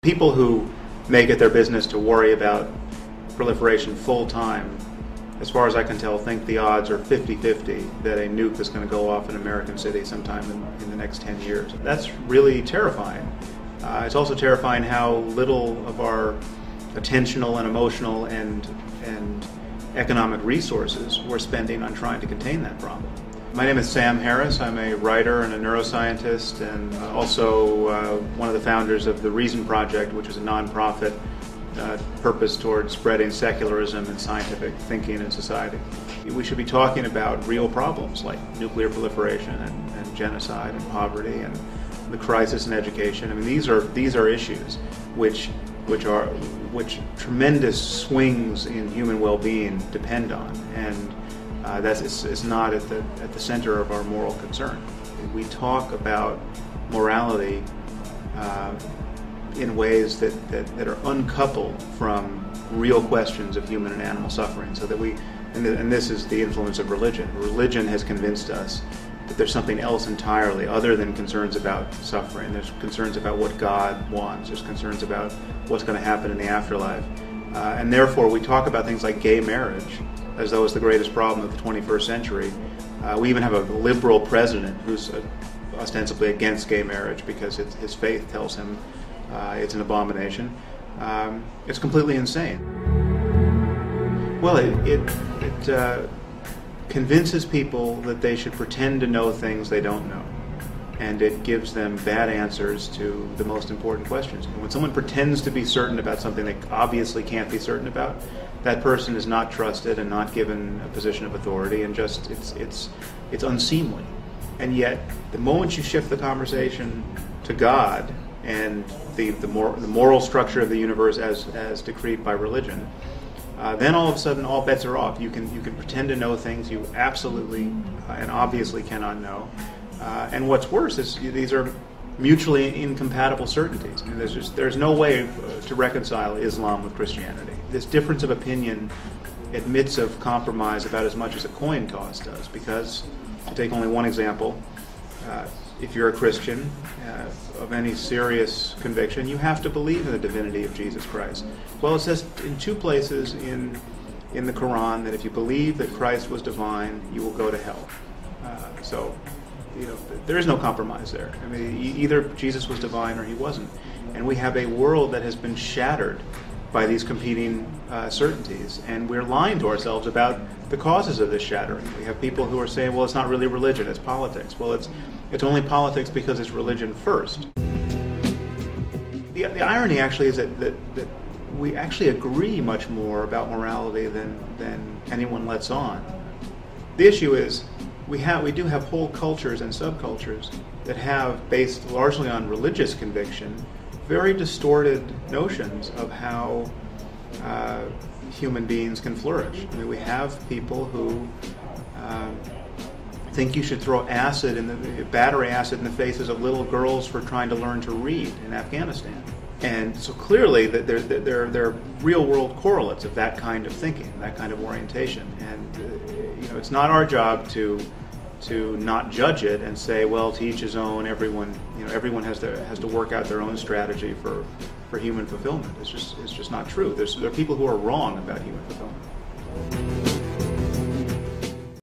People who make it their business to worry about proliferation full time, as far as I can tell, think the odds are 50-50 that a nuke is going to go off in an American city sometime in the next 10 years. That's really terrifying. It's also terrifying how little of our attentional and emotional and economic resources we're spending on trying to contain that problem. My name is Sam Harris. I'm a writer and a neuroscientist, and also one of the founders of the Reason Project, which is a nonprofit purpose towards spreading secularism and scientific thinking in society. We should be talking about real problems like nuclear proliferation and genocide and poverty and the crisis in education. I mean, these are issues which tremendous swings in human well-being depend on, and it's not at the center of our moral concern. We talk about morality in ways that are uncoupled from real questions of human and animal suffering, so that and this is the influence of religion. Religion has convinced us that there's something else entirely other than concerns about suffering. There's concerns about what God wants. There's concerns about what's going to happen in the afterlife. And therefore we talk about things like gay marriage as though it's the greatest problem of the 21st century. We even have a liberal president who's ostensibly against gay marriage because his faith tells him it's an abomination. It's completely insane. Well, it convinces people that they should pretend to know things they don't know, and it gives them bad answers to the most important questions. When someone pretends to be certain about something they obviously can't be certain about, that person is not trusted and not given a position of authority, and just it's unseemly. And yet, the moment you shift the conversation to God and the moral structure of the universe as decreed by religion, then all of a sudden all bets are off. You can pretend to know things you absolutely and obviously cannot know. And what's worse is these are mutually incompatible certainties. I mean, there's no way to reconcile Islam with Christianity. This difference of opinion admits of compromise about as much as a coin toss does, because, to take only one example, if you're a Christian of any serious conviction, you have to believe in the divinity of Jesus Christ. Well, it says in two places in the Quran that if you believe that Christ was divine, you will go to hell. So, there is no compromise there. I mean, either Jesus was divine or he wasn't. And we have a world that has been shattered by these competing certainties, and we're lying to ourselves about the causes of this shattering. We have people who are saying, well, it's not really religion, it's politics. Well, it's only politics because it's religion first. The irony actually is that we actually agree much more about morality than anyone lets on. The issue is we do have whole cultures and subcultures that have, based largely on religious conviction, very distorted notions of how human beings can flourish. I mean, we have people who think you should throw battery acid in the faces of little girls for trying to learn to read in Afghanistan. And so clearly there are real-world correlates of that kind of thinking, that kind of orientation. And it's not our job to not judge it and say, well, to each his own. Everyone has to work out their own strategy for human fulfillment. It's just not true. There are people who are wrong about human fulfillment.